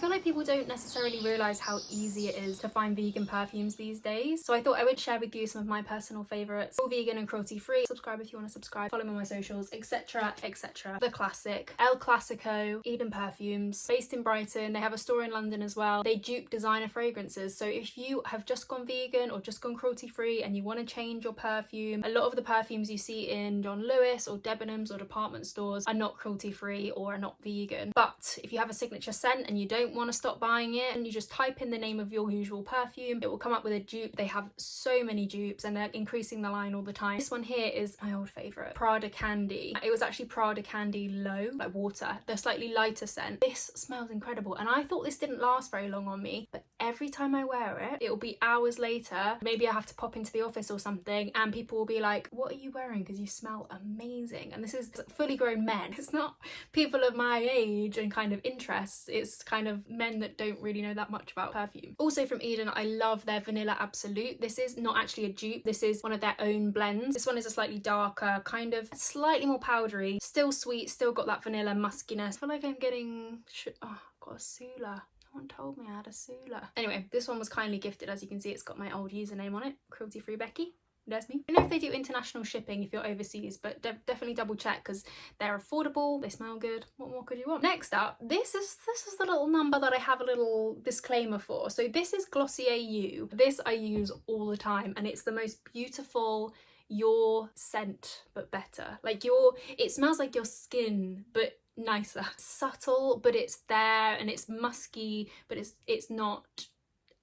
feel like people don't necessarily realise how easy it is to find vegan perfumes these days. So I thought I would share with you some of my personal favourites. All vegan and cruelty free. Subscribe if you want to subscribe. Follow me on my socials, etc, etc. The classic. El Clasico, Eden Perfumes. Based in Brighton. They have a store in London as well. They dupe designer fragrances. So if you have just gone vegan or just gone cruelty free and you want to change your perfume, a lot of the perfumes you see in John Lewis or Debenhams or department stores are not cruelty free or are not vegan. But if you have a signature scent and you don't want to stop buying it, and you just type in the name of your usual perfume, it will come up with a dupe. They have so many dupes and they're increasing the line all the time. This one here is my old favourite, Prada Candy. It was actually Prada Candy Low, like water, the slightly lighter scent. This smells incredible, and I thought this didn't last very long on me, but every time I wear it, it will be hours later, maybe I have to pop into the office or something, and people will be like, what are you wearing, because you smell amazing. And this is fully grown men. It's not people of my age and kind of interests, it's kind of men that don't really know that much about perfume. Also from Eden, I love their Vanilla Absolute. This is not actually a dupe, this is one of their own blends. This one is a slightly darker, kind of slightly more powdery, still sweet, still got that vanilla muskiness. I feel like I'm getting, oh, I've got a Sula. No one told me I had a Sula. Anyway, this one was kindly gifted. As you can see, it's got my old username on it, Cruelty Free Becky. There's me. I don't know if they do international shipping if you're overseas, but definitely double check because they're affordable, they smell good. What more could you want? Next up, this is the little number that I have a little disclaimer for. So this is Glossier You. This I use all the time, and it's the most beautiful your scent but better. Like it smells like your skin but nicer. Subtle, but it's there, and it's musky, but it's not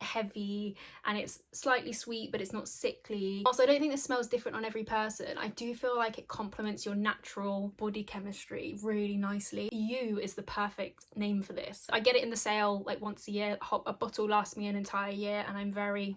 heavy, and it's slightly sweet but it's not sickly. Also, I don't think this smells different on every person. I do feel like it complements your natural body chemistry really nicely. You is the perfect name for this. I get it in the sale like once a year. A bottle lasts me an entire year, and I'm very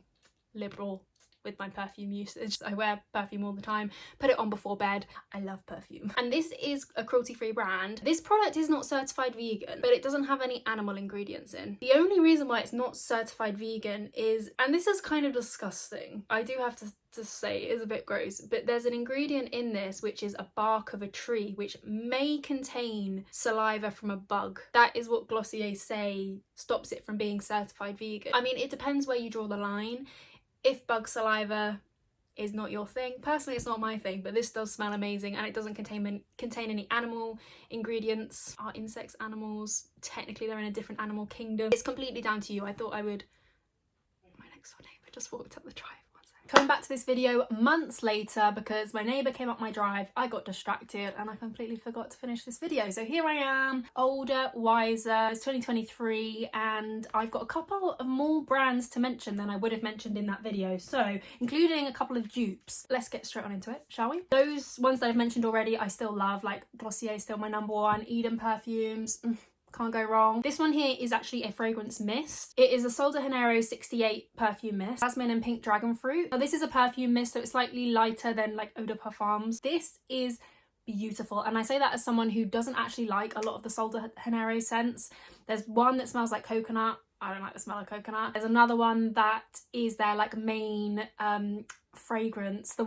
liberal with my perfume usage. I wear perfume all the time, put it on before bed. I love perfume. And this is a cruelty-free brand. This product is not certified vegan, but it doesn't have any animal ingredients in. The only reason why it's not certified vegan is, and this is kind of disgusting, I do have to say it is a bit gross, but there's an ingredient in this which is a bark of a tree which may contain saliva from a bug. That is what Glossier say stops it from being certified vegan. I mean, it depends where you draw the line. If bug saliva is not your thing, personally it's not my thing, but this does smell amazing, and it doesn't contain any animal ingredients. Are insects animals? Technically they're in a different animal kingdom. It's completely down to you. I thought I would... My next door neighbour just walked up the drive. Coming back to this video months later because my neighbour came up my drive, I got distracted and I completely forgot to finish this video. So here I am, older, wiser, it's 2023, and I've got a couple of more brands to mention than I would have mentioned in that video. So including a couple of dupes. Let's get straight on into it, shall we? Those ones that I've mentioned already I still love, like Glossier is still my number one, Eden Perfumes, can't go wrong. This one here is actually a fragrance mist. It is a Sol de Janeiro 68 perfume mist, jasmine and pink dragon fruit. Now this is a perfume mist, so it's slightly lighter than like eau de parfums. This is beautiful, and I say that as someone who doesn't actually like a lot of the Sol de Janeiro scents. There's one that smells like coconut. I don't like the smell of coconut. There's another one that is their like main fragrance, the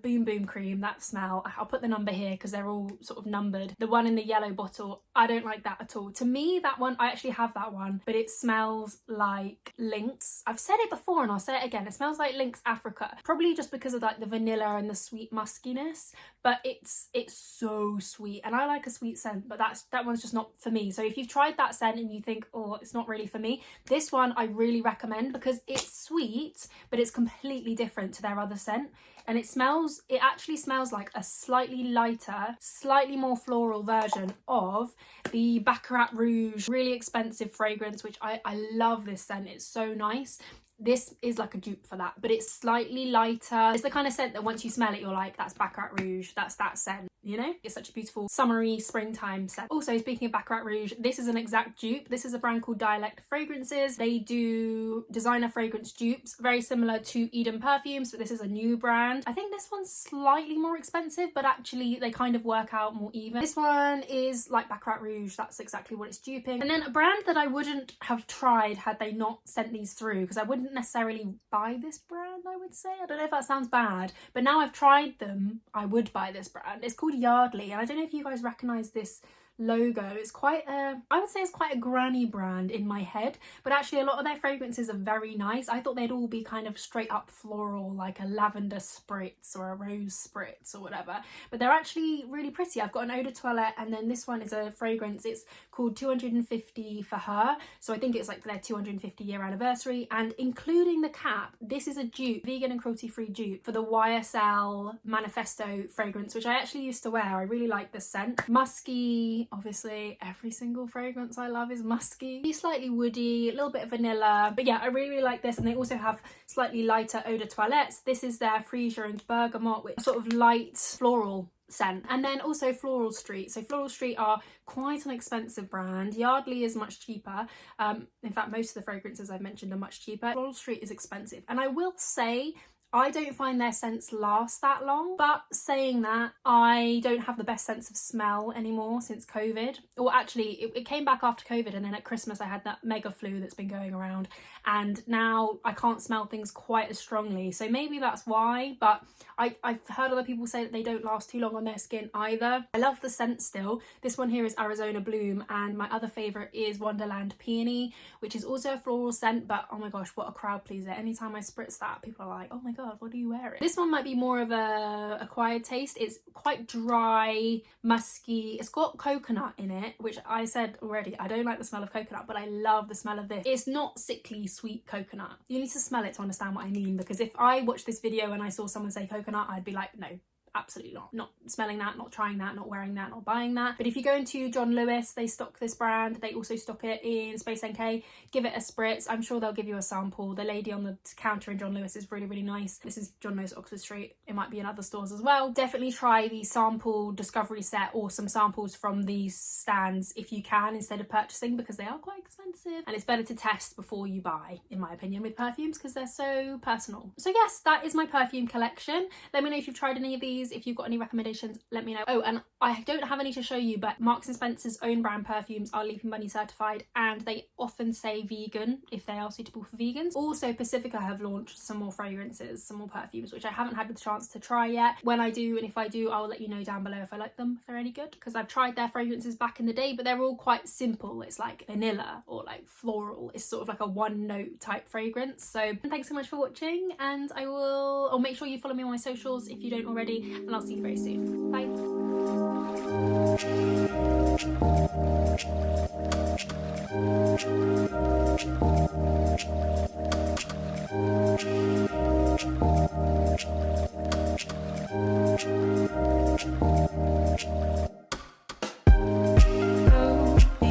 boom boom cream, that smell. I'll put the number here because they're all sort of numbered. The one in the yellow bottle, I don't like that at all. To me, that one, I actually have that one, but it smells like Lynx. I've said it before and I'll say it again, it smells like Lynx Africa, probably just because of like the vanilla and the sweet muskiness, but it's so sweet, and I like a sweet scent, but that one's just not for me. So if you've tried that scent and you think, oh, it's not really for me, this one I really recommend because it's sweet, but it's completely different to their other scent, and it actually smells like a slightly lighter, slightly more floral version of the Baccarat Rouge really expensive fragrance, which I love this scent. It's so nice. This is like a dupe for that, but it's slightly lighter. It's the kind of scent that once you smell it, you're like, that's Baccarat Rouge, that's that scent, you know? It's such a beautiful summery springtime scent. Also, speaking of Baccarat Rouge, this is an exact dupe. This is a brand called Dialect Fragrances. They do designer fragrance dupes, very similar to Eden Perfumes, but this is a new brand. I think this one's slightly more expensive, but actually they kind of work out more even. This one is like Baccarat Rouge, that's exactly what it's duping. And then a brand that I wouldn't have tried had they not sent these through, because I wouldn't necessarily buy this brand, I would say. I don't know if that sounds bad, but now I've tried them, I would buy this brand. It's called Yardley, and I don't know if you guys recognize this logo. It's quite I would say it's quite a granny brand in my head, but actually a lot of their fragrances are very nice. I thought they'd all be kind of straight up floral, like a lavender spritz or a rose spritz or whatever, but they're actually really pretty. I've got an eau de toilette, and then this one is a fragrance. It's called 250 for her, so I think it's like their 250 year anniversary, and including the cap, this is a dupe, vegan and cruelty free dupe for the YSL Manifesto fragrance, which I actually used to wear. I really like this scent. Musky, obviously every single fragrance I love is musky. Slightly woody, a little bit of vanilla, but yeah, I really, really like this. And they also have slightly lighter eau de toilettes. This is their freesia and bergamot, with sort of light floral scent. And then also Floral Street. So Floral Street are quite an expensive brand. Yardley is much cheaper. In fact, most of the fragrances I've mentioned are much cheaper. Floral Street is expensive, and I will say I don't find their scents last that long, but saying that, I don't have the best sense of smell anymore since COVID. Or actually, it came back after COVID, and then at Christmas I had that mega flu that's been going around, and now I can't smell things quite as strongly. So maybe that's why, but I've heard other people say that they don't last too long on their skin either. I love the scent still. This one here is Arizona Bloom, and my other favourite is Wonderland Peony, which is also a floral scent, but oh my gosh, what a crowd pleaser. Anytime I spritz that, people are like, oh my god, what are you wearing? This one might be more of a acquired taste. It's quite dry, musky. It's got coconut in it, which I said already, I don't like the smell of coconut, but I love the smell of this. It's not sickly sweet coconut. You need to smell it to understand what I mean, because if I watched this video and I saw someone say coconut, I'd be like, no, absolutely not smelling that, not trying that, not wearing that, not buying that. But if you go into John Lewis, they stock this brand. They also stock it in Space NK. Give it a spritz. I'm sure they'll give you a sample. The lady on the counter in John Lewis is really, really nice. This is John Lewis, Oxford Street. It might be in other stores as well. Definitely try the sample discovery set or some samples from these stands if you can, instead of purchasing, because they are quite expensive, and it's better to test before you buy, in my opinion, with perfumes, because they're so personal. So yes, that is my perfume collection. Let me know if you've tried any of these. If you've got any recommendations, let me know. Oh, and I don't have any to show you, but Marks and Spencer's own brand perfumes are Leaping Bunny certified, and they often say vegan if they are suitable for vegans. Also, Pacifica have launched some more fragrances, some more perfumes, which I haven't had the chance to try yet. When I do, and if I do, I'll let you know down below if I like them, if they're any good, because I've tried their fragrances back in the day, but they're all quite simple. It's like vanilla or like floral. It's sort of like a one note type fragrance. So thanks so much for watching, and I will, or make sure you follow me on my socials if you don't already, and I'll see you very soon. Bye.